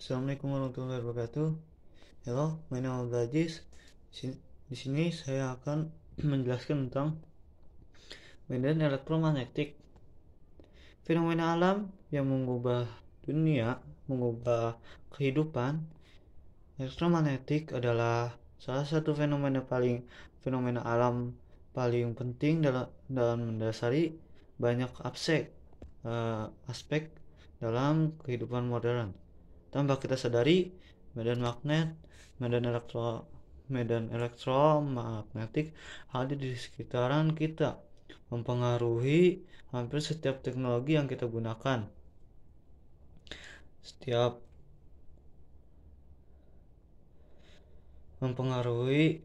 Assalamualaikum warahmatullahi wabarakatuh. Hello, my name is Abdul. Di sini saya akan menjelaskan tentang medan elektromagnetik. Fenomena alam yang mengubah dunia, mengubah kehidupan. Elektromagnetik adalah salah satu fenomena alam paling penting dalam mendasari banyak aspek dalam kehidupan modern. Tanpa kita sadari, medan magnet, medan elektro, medan elektromagnetik ada di sekitaran kita, mempengaruhi hampir setiap teknologi yang kita gunakan. Mempengaruhi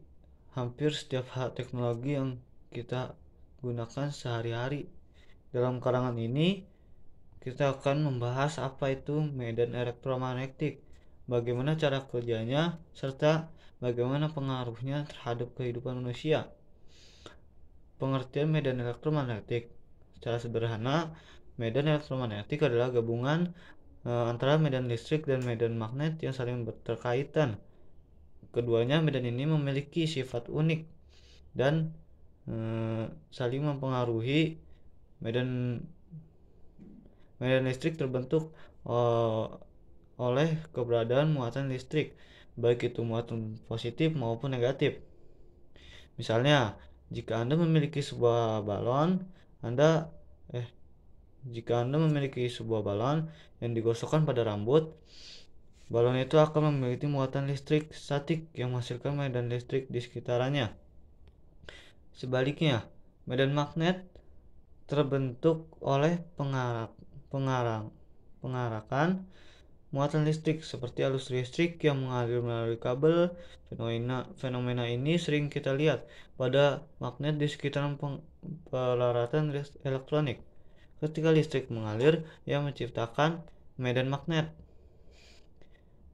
hampir setiap teknologi yang kita gunakan sehari-hari. Dalam karangan ini, kita akan membahas apa itu medan elektromagnetik, bagaimana cara kerjanya, serta bagaimana pengaruhnya terhadap kehidupan manusia. Pengertian medan elektromagnetik. Secara sederhana, medan elektromagnetik adalah gabungan antara medan listrik dan medan magnet yang saling berkaitan. Keduanya medan ini memiliki sifat unik dan saling mempengaruhi. Medan listrik terbentuk oleh keberadaan muatan listrik, baik itu muatan positif maupun negatif. Misalnya, jika Anda memiliki sebuah balon, yang digosokkan pada rambut, balon itu akan memiliki muatan listrik statik yang menghasilkan medan listrik di sekitarnya. Sebaliknya, medan magnet terbentuk oleh pengarakan muatan listrik seperti arus listrik yang mengalir melalui kabel. Fenomena ini sering kita lihat pada magnet di sekitaran peralatan elektronik. Ketika listrik mengalir, ia menciptakan medan magnet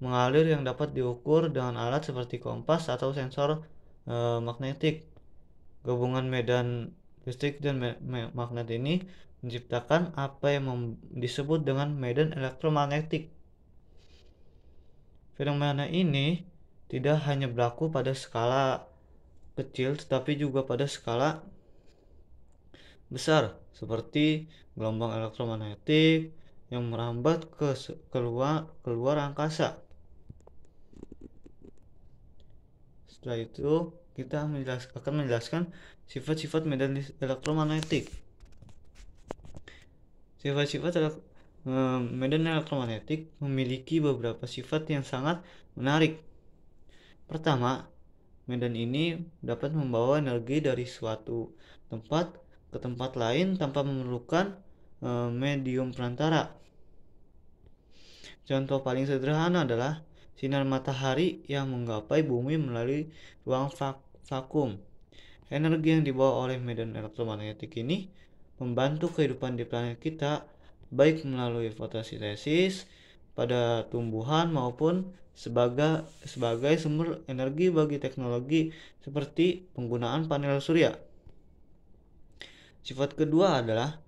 mengalir yang dapat diukur dengan alat seperti kompas atau sensor magnetik. Gabungan medan listrik dan magnet ini menciptakan apa yang disebut dengan medan elektromagnetik. Fenomena ini tidak hanya berlaku pada skala kecil, tetapi juga pada skala besar, seperti gelombang elektromagnetik yang merambat keluar angkasa. Setelah itu, kita akan menjelaskan sifat-sifat medan elektromagnetik. Sifat-sifat medan elektromagnetik memiliki beberapa sifat yang sangat menarik. Pertama, medan ini dapat membawa energi dari suatu tempat ke tempat lain tanpa memerlukan medium perantara. Contoh paling sederhana adalah sinar matahari yang menggapai bumi melalui ruang vakum. Energi yang dibawa oleh medan elektromagnetik ini membantu kehidupan di planet kita, baik melalui fotosintesis pada tumbuhan maupun sebagai sumber energi bagi teknologi seperti penggunaan panel surya. Sifat kedua adalah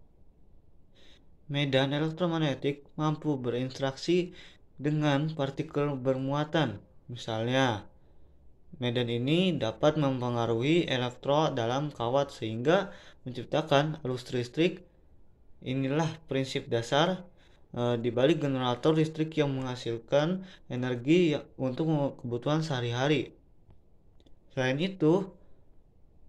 medan elektromagnetik mampu berinteraksi dengan partikel bermuatan. Misalnya, medan ini dapat mempengaruhi elektro dalam kawat sehingga menciptakan arus listrik. Inilah prinsip dasar di balik generator listrik yang menghasilkan energi untuk kebutuhan sehari-hari. Selain itu,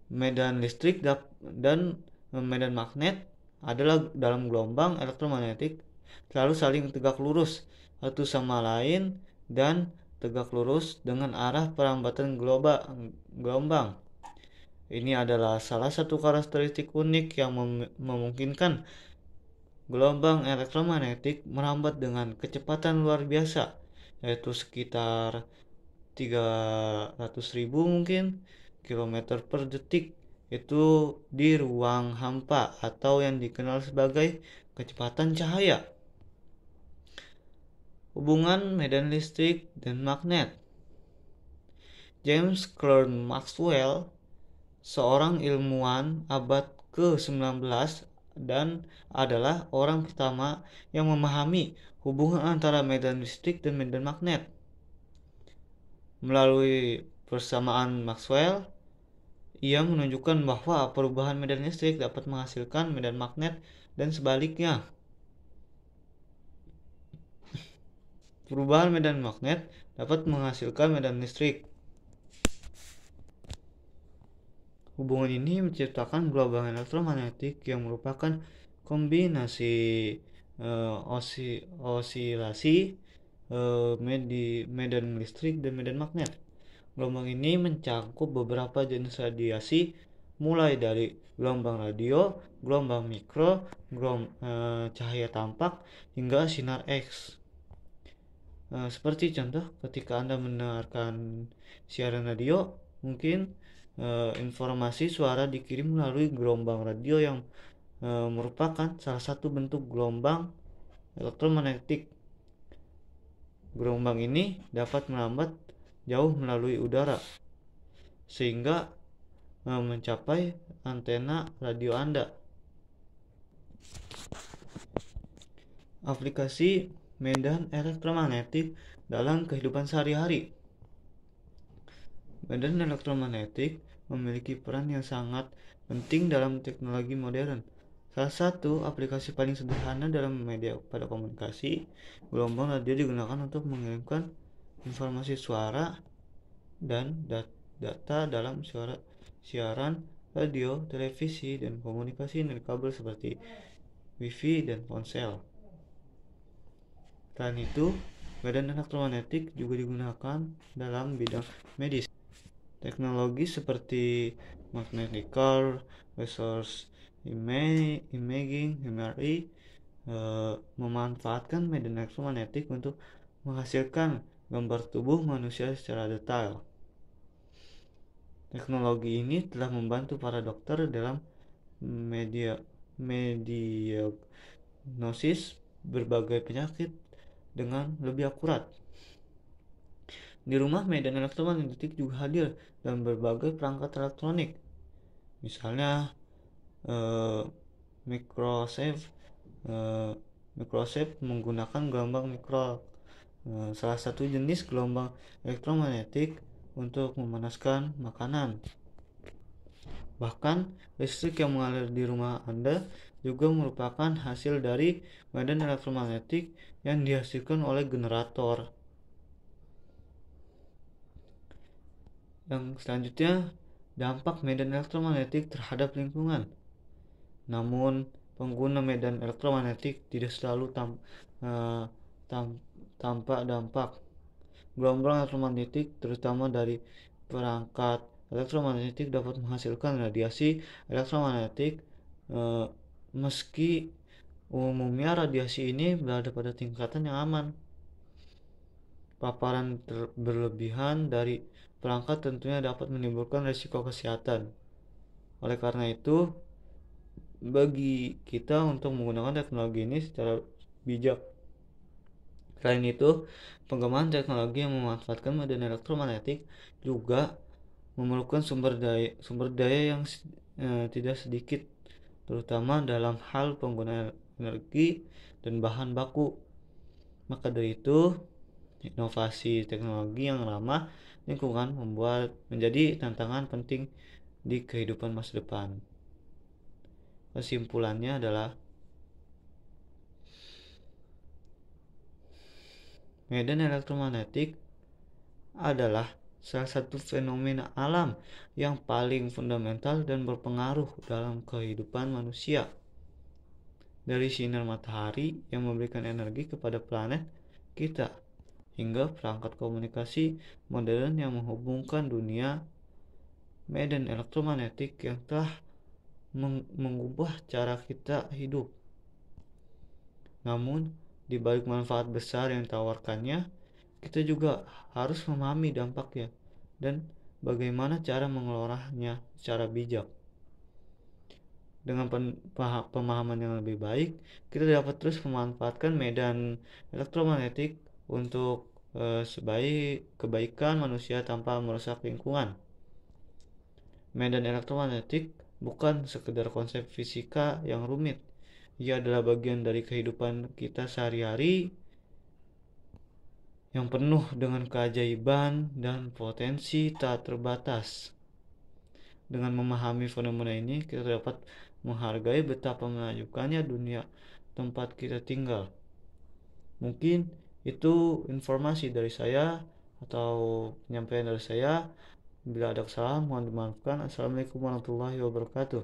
medan listrik dan medan magnet adalah dalam gelombang elektromagnetik selalu saling tegak lurus satu sama lain dan tegak lurus dengan arah perambatan gelombang. Ini adalah salah satu karakteristik unik yang memungkinkan gelombang elektromagnetik merambat dengan kecepatan luar biasa, yaitu sekitar 300.000 mungkin kilometer per detik, itu di ruang hampa atau yang dikenal sebagai kecepatan cahaya. Hubungan medan listrik dan magnet. James Clerk Maxwell, seorang ilmuwan abad ke-19, dan adalah orang pertama yang memahami hubungan antara medan listrik dan medan magnet. Melalui persamaan Maxwell, ia menunjukkan bahwa perubahan medan listrik dapat menghasilkan medan magnet dan sebaliknya. Perubahan medan magnet dapat menghasilkan medan listrik. Hubungan ini menciptakan gelombang elektromagnetik yang merupakan kombinasi osilasi medan listrik dan medan magnet. Gelombang ini mencakup beberapa jenis radiasi, mulai dari gelombang radio, gelombang mikro, cahaya tampak, hingga sinar X. Seperti contoh, ketika Anda mendengarkan siaran radio, mungkin informasi suara dikirim melalui gelombang radio yang merupakan salah satu bentuk gelombang elektromagnetik. Gelombang ini dapat melambat jauh melalui udara sehingga mencapai antena radio Anda. Aplikasi medan elektromagnetik dalam kehidupan sehari-hari. Medan elektromagnetik memiliki peran yang sangat penting dalam teknologi modern. Salah satu aplikasi paling sederhana dalam media pada komunikasi, gelombang radio digunakan untuk mengirimkan informasi suara dan data dalam siaran radio, televisi, dan komunikasi nirkabel seperti Wi-Fi dan ponsel. Selain itu, medan elektromagnetik juga digunakan dalam bidang medis. Teknologi seperti magnetical resource imaging (MRI) memanfaatkan medan elektromagnetik untuk menghasilkan gambar tubuh manusia secara detail. Teknologi ini telah membantu para dokter dalam mendiagnosis berbagai penyakit dengan lebih akurat. Di rumah, medan elektromagnetik juga hadir dalam berbagai perangkat elektronik. Misalnya Microchip menggunakan gelombang mikro, salah satu jenis gelombang elektromagnetik untuk memanaskan makanan. Bahkan listrik yang mengalir di rumah Anda juga merupakan hasil dari medan elektromagnetik yang dihasilkan oleh generator. Yang selanjutnya, dampak medan elektromagnetik terhadap lingkungan. Namun, pengguna medan elektromagnetik tidak selalu tampak dampak. Gelombang elektromagnetik, terutama dari perangkat elektromagnetik, dapat menghasilkan radiasi elektromagnetik. Meski umumnya radiasi ini berada pada tingkatan yang aman, paparan berlebihan dari perangkat tentunya dapat menimbulkan risiko kesehatan. Oleh karena itu, bagi kita untuk menggunakan teknologi ini secara bijak. Selain itu, pengembangan teknologi yang memanfaatkan medan elektromagnetik juga memerlukan sumber daya yang tidak sedikit, terutama dalam hal penggunaan energi dan bahan baku. Maka dari itu, inovasi teknologi yang ramah lingkungan menjadi tantangan penting di kehidupan masa depan. Kesimpulannya adalah medan elektromagnetik adalah salah satu fenomena alam yang paling fundamental dan berpengaruh dalam kehidupan manusia. Dari sinar matahari yang memberikan energi kepada planet kita, hingga perangkat komunikasi modern yang menghubungkan dunia, medan elektromagnetik yang telah mengubah cara kita hidup. Namun, di balik manfaat besar yang ditawarkannya, kita juga harus memahami dampaknya dan bagaimana cara mengelolanya secara bijak. Dengan pemahaman yang lebih baik, kita dapat terus memanfaatkan medan elektromagnetik untuk kebaikan manusia tanpa merusak lingkungan. Medan elektromagnetik bukan sekedar konsep fisika yang rumit, Ia adalah bagian dari kehidupan kita sehari-hari yang penuh dengan keajaiban dan potensi tak terbatas. Dengan memahami fenomena ini, kita dapat menghargai betapa menakjubkannya dunia tempat kita tinggal. Mungkin itu informasi dari saya atau penyampaian dari saya. Bila ada kesalahan, mohon dimaafkan. Assalamualaikum warahmatullahi wabarakatuh.